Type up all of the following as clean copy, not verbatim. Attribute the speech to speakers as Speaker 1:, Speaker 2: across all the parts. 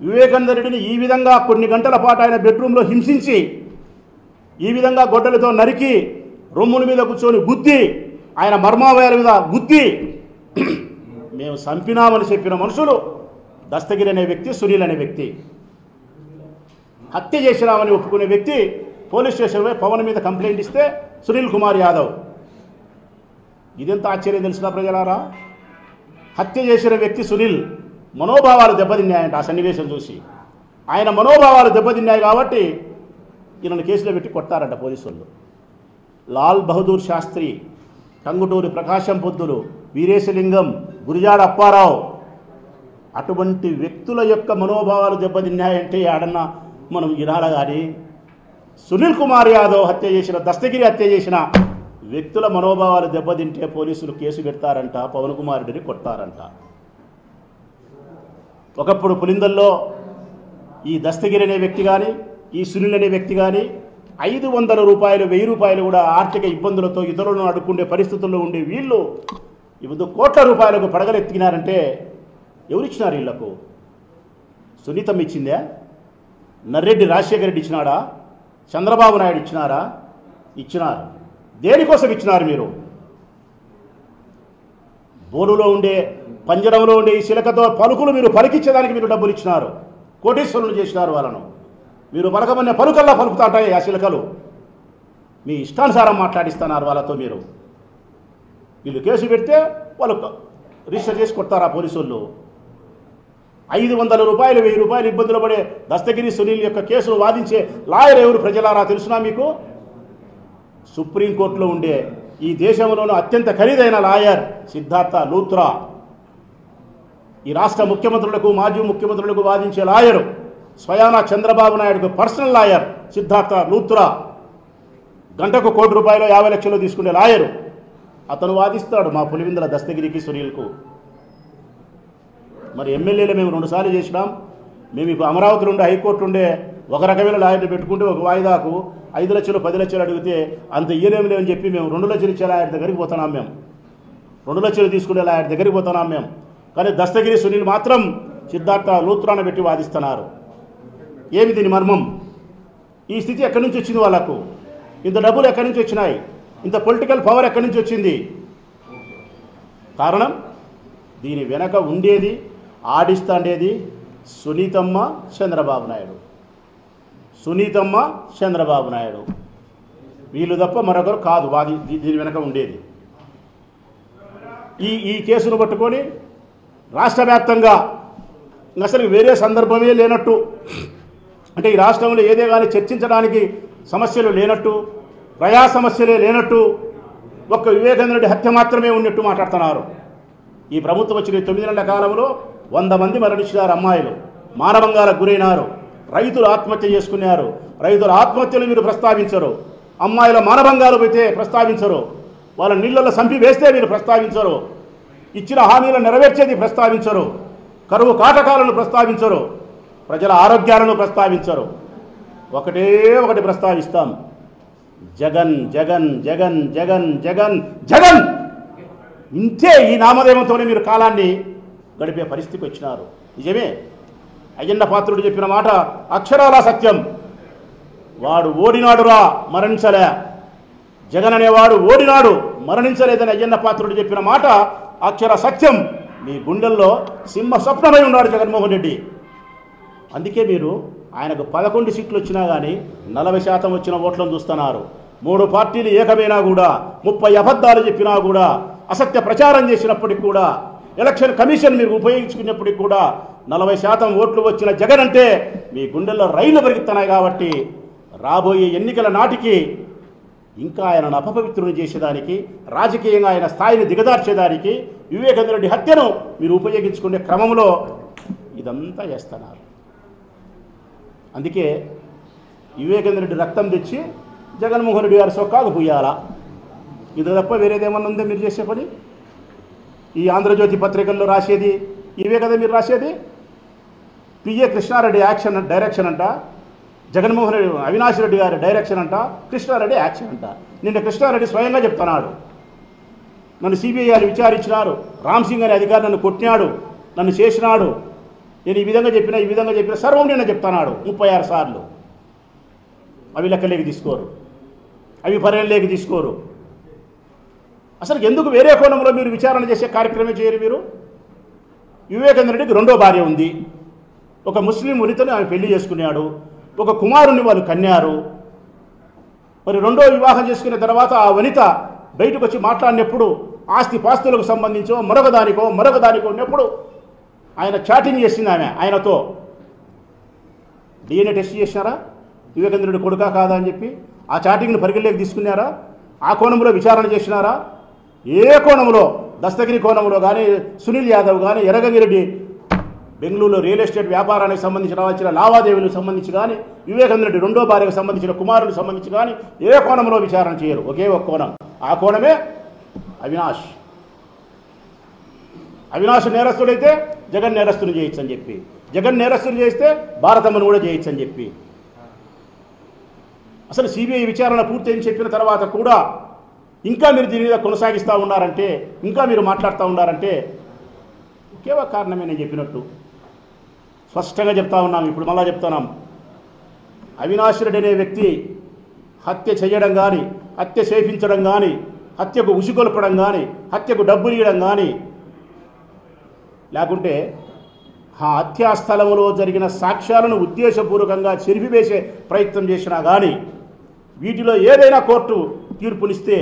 Speaker 1: వివేకానంద రెడ్డిని ఈ విధంగా కొన్ని గంటల పాటు ఆయన బెడ్రూమ్లో హింసించి, ఈ విధంగా గొడ్డలతో నరికి, రొమ్ముల మీద కూర్చొని గుద్ది, ఆయన మర్మావయాల మీద గుద్ది మేము చంపినామని చెప్పిన మనుషులు దస్తగిరి అనే వ్యక్తి, సునీల్ అనే వ్యక్తి. హత్య చేసినామని ఒప్పుకునే వ్యక్తి పోలీస్ స్టేషన్పై పవన్ మీద కంప్లైంట్ ఇస్తే సునీల్ కుమార్ యాదవ్. ఇదెంత ఆశ్చర్యం తెలిసిన ప్రజలారా? హత్య చేసిన వ్యక్తి సునీల్ మనోభావాలు దెబ్బతిన్నాయంట. ఆ సన్నివేశం చూసి ఆయన మనోభావాలు దెబ్బతిన్నాయి కాబట్టి ఈయనను కేసులో పెట్టి కొట్టారంట పోలీసులు. లాల్ బహదూర్ శాస్త్రి, టంగుటూరి ప్రకాశం పొద్దులు, వీరేశలింగం, గురిజాడ అప్పారావు అటువంటి వ్యక్తుల యొక్క మనోభావాలు దెబ్బతిన్నాయంటే ఆడన్నా మనం వినాల. కానీ సునీల్ కుమార్ యాదవ్ హత్య చేసిన, దస్తగిరి హత్య చేసిన వ్యక్తుల మనోభావాలు దెబ్బతింటే పోలీసులు కేసు పెడతారంట, పవన్ కుమార్ రెడ్డిని కొట్టారంట. ఒకప్పుడు పులిందల్లో ఈ దస్తగిరి అనే వ్యక్తి కానీ, ఈ సునీల్ అనే వ్యక్తి కానీ 500 రూపాయలు, 1000 రూపాయలు కూడా ఆర్థిక ఇబ్బందులతో ఇతరులను అడుక్కుండే పరిస్థితుల్లో ఉండే వీళ్ళు ఇప్పుడు కోట్ల రూపాయలకు పడగలెత్తినారంటే ఎవరిచ్చినారు వీళ్లకు? సునీతమ్మ ఇచ్చిందే? నర్రెడ్డి రాజశేఖర రెడ్డి ఇచ్చినాడా? చంద్రబాబు నాయుడు ఇచ్చినారా? ఇచ్చినారు. దేనికోసం ఇచ్చినారు మీరు? బోనులో ఉండే, పంజరంలో ఉండే ఈ శిలకతో పలుకులు మీరు పలికించేదానికి మీరు డబ్బులు ఇచ్చినారు. కోటీశ్వరులు చేసినారు వాళ్ళను. మీరు పలకమన్న పలుకల్లా పలుకుతాంటాయి ఆ శిలకలు. మీ ఇష్టానుసారం మాట్లాడిస్తున్నారు వాళ్ళతో మీరు. వీళ్ళు కేసు పెడితే వాళ్ళు రిజిస్టర్ చేసి కొడతారు ఆ పోలీసు వాళ్ళు. 500 రూపాయలు, 1000 రూపాయలు ఇబ్బందులు పడే దస్తగిరి, సునీల్ యొక్క కేసును వాదించే లాయర్ ఎవరు ప్రజలారా తెలుసునా మీకు? సుప్రీంకోర్టులో ఉండే ఈ దేశంలోనూ అత్యంత ఖరీదైన లాయర్ సిద్ధార్థ లూత్రా. ఈ రాష్ట్ర ముఖ్యమంత్రులకు, మాజీ ముఖ్యమంత్రులకు వాదించే లాయరు, స్వయానా చంద్రబాబు నాయుడుకు పర్సనల్ లాయర్ సిద్ధార్థ లూత్రా. గంటకు ₹1 కోటి 50 లక్షలు తీసుకునే లాయరు అతను వాదిస్తాడు మా పులివెందుల దస్తగిరికి, సునీల్కు. మరి ఎమ్మెల్యేలు మేము 2 సార్లు చేసినాం. మేము ఇప్పుడు అమరావతిలో ఉండే, హైకోర్టు ఉండే ఒక రకమైన లాయర్ని పెట్టుకుంటే ఒక వాయిదాకు 5 లక్షలు 10 లక్షలు అడిగితే అంత ఇయ్యలేములే అని చెప్పి మేము 2 లక్షలు ఇచ్చే లాయర్ దగ్గరికి పోతున్నాం. మేము 2 లక్షలు తీసుకునే లాయర్ దగ్గరికి పోతున్నాం మేము. కానీ దస్తగిరి, సునీల్ మాత్రం సిద్ధార్థ లూత్రాను పెట్టి వాదిస్తున్నారు. ఏమి దీని మర్మం? ఈ స్థితి ఎక్కడి నుంచి వచ్చింది వాళ్ళకు? ఇంత డబ్బులు ఎక్కడి నుంచి వచ్చినాయి? ఇంత పొలిటికల్ పవర్ ఎక్కడి నుంచి వచ్చింది? కారణం దీని వెనక ఉండేది, ఆడిస్తాండేది సునీతమ్మ, చంద్రబాబు నాయుడు. సునీతమ్మ, చంద్రబాబు నాయుడు వీళ్ళు తప్ప మరొకరు కాదు దీని వెనక ఉండేది. ఈ కేసును పట్టుకొని రాష్ట్ర వ్యాప్తంగా అసలు వేరే సందర్భమే లేనట్టు, అంటే ఈ రాష్ట్రంలో ఏదే కానీ చర్చించడానికి సమస్యలు లేనట్టు, ప్రజా సమస్యలే లేనట్టు, ఒక్క వివేకానంద రెడ్డి హత్య మాత్రమే ఉన్నట్టు మాట్లాడుతున్నారు. ఈ ప్రభుత్వం వచ్చిన 9 నెలల కాలంలో 100 మంది మరణించినారు. అమ్మాయిలు మానభంగాలకు గురైనారు. రైతులు ఆత్మహత్య చేసుకున్నారు. రైతుల ఆత్మహత్యలు మీరు ప్రస్తావించరు. అమ్మాయిల మానభంగాలు అయితే ప్రస్తావించరు. వాళ్ళ నీళ్ళల్లో సంపి వేస్తే మీరు ప్రస్తావించరు. ఇచ్చిన హామీలను నెరవేర్చేది ప్రస్తావించరు. కరువు కాటకాలను ప్రస్తావించరు. ప్రజల ఆరోగ్యాలను ప్రస్తావించరు. ఒకటి ప్రస్తావిస్తాం, జగన్ జగన్ జగన్ జగన్ జగన్ జగన్. ఇంతే ఈ నామధేయంతోనే మీరు కాలాన్ని గడిపే పరిస్థితికి వచ్చినారు. నిజమే, అయ్యన్న పాత్రుడు చెప్పిన మాట అక్షరాల సత్యం. వాడు ఓడినాడురా, మరణించలే. జగన్ అనేవాడు ఓడినాడు, మరణించలేదని అయ్యన్న పాత్రుడు చెప్పిన మాట అక్షర సత్యం. మీ గుండెల్లో సింహ స్వప్నమై ఉన్నాడు జగన్మోహన్ రెడ్డి. అందుకే మీరు ఆయనకు 11 సీట్లు వచ్చినా కానీ 40% వచ్చిన ఓట్లను చూస్తున్నారు. 3 పార్టీలు ఏకమైనా కూడా, 30 అబద్ధాలు చెప్పినా కూడా, అసత్య ప్రచారం చేసినప్పటికి కూడా, ఎలక్షన్ కమిషన్ మీరు ఉపయోగించుకున్నప్పటికి కూడా 40% ఓట్లు వచ్చిన జగన్ అంటే మీ గుండెల్లో రైళ్లు పెరుగుతున్నాయి. కాబట్టి రాబోయే ఎన్నికల నాటికి ఇంకా ఆయనను అపవిత్రుని చేసేదానికి, రాజకీయంగా ఆయన స్థాయిని దిగదార్చేదానికి వివేకానంద రెడ్డి హత్యను మీరు ఉపయోగించుకునే క్రమంలో ఇదంతా చేస్తున్నారు. అందుకే వివేకానంద రెడ్డి రక్తం తెచ్చి జగన్మోహన్ రెడ్డి గారి సొక్కాకు పుయ్యాలా. ఇది తప్ప వేరేదేమన్నా ఉందో మీరు చేసే పని? ఈ ఆంధ్రజ్యోతి పత్రికల్లో రాసేది ఇవే కదా మీరు రాసేది. పిఏ కృష్ణారెడ్డి డైరెక్షన్ అంట, జగన్మోహన్ రెడ్డి, అవినాష్ రెడ్డి గారి డైరెక్షన్ అంట, కృష్ణారెడ్డి యాక్షన్ అంట. నిన్న కృష్ణారెడ్డి స్వయంగా చెప్తున్నాడు, నన్ను సిబిఐ గారు విచారించినారు, రామ్ సింగ్ అనే అధికారి నన్ను కొట్టినాడు, నన్ను చేసినాడు, నేను ఈ విధంగా చెప్పిన సర్వం నిన్న చెప్తున్నాడు 36 సార్లు. అవి లెక్కలేకి తీసుకోరు, అవి పరిగణలోకి తీసుకోరు. అసలు ఎందుకు వేరే కోణంలో మీరు విచారణ చేసే కార్యక్రమం చేయరు మీరు? వివేకానంద రెడ్డికి 2వ భార్య ఉంది, ఒక ముస్లిం వనితని ఆమె పెళ్లి చేసుకున్నాడు, ఒక కుమారుని వాళ్ళు కన్యారు. మరి 2వ వివాహం చేసుకున్న తర్వాత ఆ వనిత బయటకు వచ్చి మాట్లాడినప్పుడు ఆస్తి పాస్తులకు సంబంధించో మరొకదానికో ఉన్నప్పుడు ఆయన చాటింగ్ చేసింది ఆమె ఆయనతో. DNA టెస్ట్ చేసినారా వివేకానంద రెడ్డి కొడుకా కాదా అని చెప్పి? ఆ చాటింగ్ను పరిగణలోకి తీసుకున్నారా? ఆ కోణంలో విచారణ చేసినారా? ఏ కోణంలో, దస్తగిరి కోణంలో కానీ, సునీల్ యాదవ్ కానీ, ఎర్రగంగిరెడ్డి బెంగళూరులో రియల్ ఎస్టేట్ వ్యాపారానికి సంబంధించి రావాల్సిన లావాదేవీలకు సంబంధించి కానీ, వివేకానంద రెడ్డి 2వ భార్యకు సంబంధించిన కుమారులకు సంబంధించి కానీ ఏ కోణంలో విచారణ చేయరు. ఒకే ఒక కోణం, ఆ కోణమే అవినాష్. అవినాష్ నేరస్తుడైతే జగన్ నేరస్తుని చేయొచ్చు అని చెప్పి, జగన్ నేరస్తుని చేస్తే భారతమ్మను కూడా చేయొచ్చు అని చెప్పి. అసలు సిబిఐ విచారణ పూర్తయింది చెప్పిన తర్వాత కూడా ఇంకా మీరు దీని మీద కొనసాగిస్తూ ఉన్నారంటే, ఇంకా మీరు మాట్లాడుతూ ఉన్నారంటే ఒకే ఒక కారణమే నేను చెప్పినట్టు స్పష్టంగా చెప్తా ఉన్నాం. ఇప్పుడు మళ్ళా చెప్తున్నాం, అవినాష్ రెడ్డి అనే వ్యక్తి హత్య చేయడం కానీ, హత్య చేయించడం కానీ, హత్యకు ఉసిగొల్పడం కానీ, హత్యకు డబ్బులు ఇవ్వడం కానీ, లేకుంటే ఆ హత్యాస్థలంలో జరిగిన సాక్ష్యాలను ఉద్దేశపూర్వకంగా చెరిపివేసే ప్రయత్నం చేసినా కానీ వీటిలో ఏదైనా కోర్టు తీర్పునిస్తే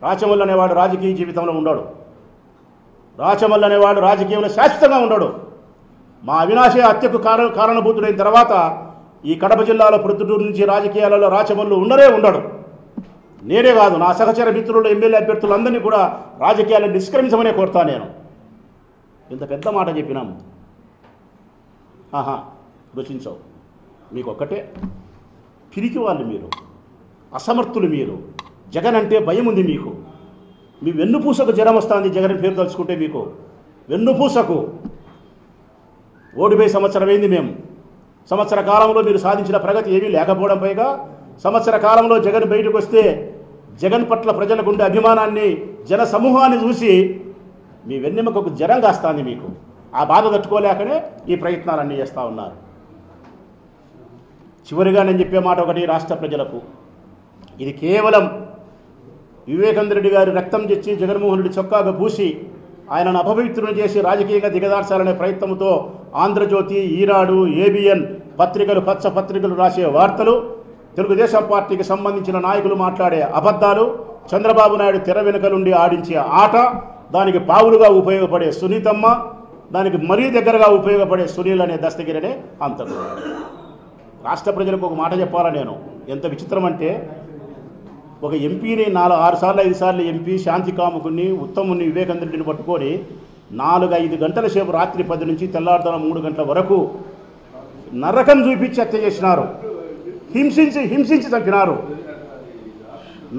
Speaker 1: రాచమల్లు అనేవాడు రాజకీయ జీవితంలో ఉండడు. రాచమల్లు అనేవాడు రాజకీయంలో శాశ్వతంగా ఉండడు. మా అవినాశే హత్యకు కారణభూతుడైన తర్వాత ఈ కడప జిల్లాలో ప్రొద్దుటూరు నుంచి రాజకీయాలలో రాచమల్లు ఉండడు. నేనే కాదు, నా సహచర మిత్రులు ఎమ్మెల్యే అభ్యర్థులందరినీ కూడా రాజకీయాలను నిష్క్రమించమనే కోరుతాను నేను. ఇంత పెద్ద మాట చెప్పినాం, రుచించవు. మీకు ఒక్కటే పిరికి వాళ్ళు మీరు, అసమర్థులు మీరు. జగన్ అంటే భయం ఉంది మీకు. మీ వెన్నుపూసకు జ్వరం వస్తుంది జగన్ పేరు తలుచుకుంటే. మీకు వెన్నుపూసకు ఓడిపోయి సంవత్సరమైంది. మేము సంవత్సర కాలంలో మీరు సాధించిన ప్రగతి ఏమీ లేకపోవడం, పైగా సంవత్సర కాలంలో జగన్ బయటకు వస్తే జగన్ పట్ల ప్రజలకు ఉండే అభిమానాన్ని, జన సమూహాన్ని చూసి మీ వెన్నెముకకు ఒక జ్వరం కాస్తుంది మీకు. ఆ బాధ తట్టుకోలేకనే ఈ ప్రయత్నాలన్నీ చేస్తూ ఉన్నారు. చివరిగా నేను చెప్పే మాట ఒకటి రాష్ట్ర ప్రజలకు, ఇది కేవలం వివేకానంద రెడ్డి గారి రక్తం తెచ్చి జగన్మోహన్ రెడ్డి చొక్కాగా పూసి ఆయనను అపవిత్రుని చేసి రాజకీయంగా దిగదార్చాలనే ప్రయత్నంతో ఆంధ్రజ్యోతి, ఈనాడు, ఏబిఎన్ పత్రికలు, పచ్చ పత్రికలు రాసే వార్తలు, తెలుగుదేశం పార్టీకి సంబంధించిన నాయకులు మాట్లాడే అబద్ధాలు, చంద్రబాబు నాయుడు తెర వెనుకలుండి ఆడించే ఆట, దానికి పావులుగా ఉపయోగపడే సునీతమ్మ, దానికి మరీ దగ్గరగా ఉపయోగపడే సునీల్ అనే దస్తగిరనే అంతకు. రాష్ట్ర ప్రజలకు ఒక మాట చెప్పాలా నేను, ఎంత విచిత్రం అంటే, ఒక ఎంపీని 4-6 సార్లు 5 సార్లు ఎంపీ శాంతి కాముకుని ఉత్తముని వివేకానంద రెడ్డిని పట్టుకొని 4-5 గంటల సేపు రాత్రి 10 నుంచి తెల్లారుతన 3 గంటల వరకు నరకం చూపించి హత్య చేసినారు. హింసించి చంపినారు.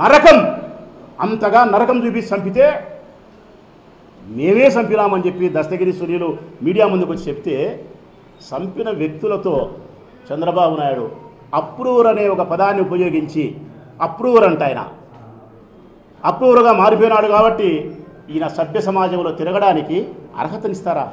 Speaker 1: నరకం, అంతగా నరకం చూపించి చంపితే మేమే చంపినామని చెప్పి దస్తగిరి సునీలు మీడియా ముందుకు వచ్చి చెప్తే, చంపిన వ్యక్తులతో చంద్రబాబు నాయుడు అప్రూవర్ అనే ఒక పదాన్ని ఉపయోగించి, అప్రూవర్ అంట ఆయన అప్రూవర్గా మారిపోయినాడు కాబట్టి ఈయన సభ్య సమాజంలో తిరగడానికి అర్హతనిస్తారా?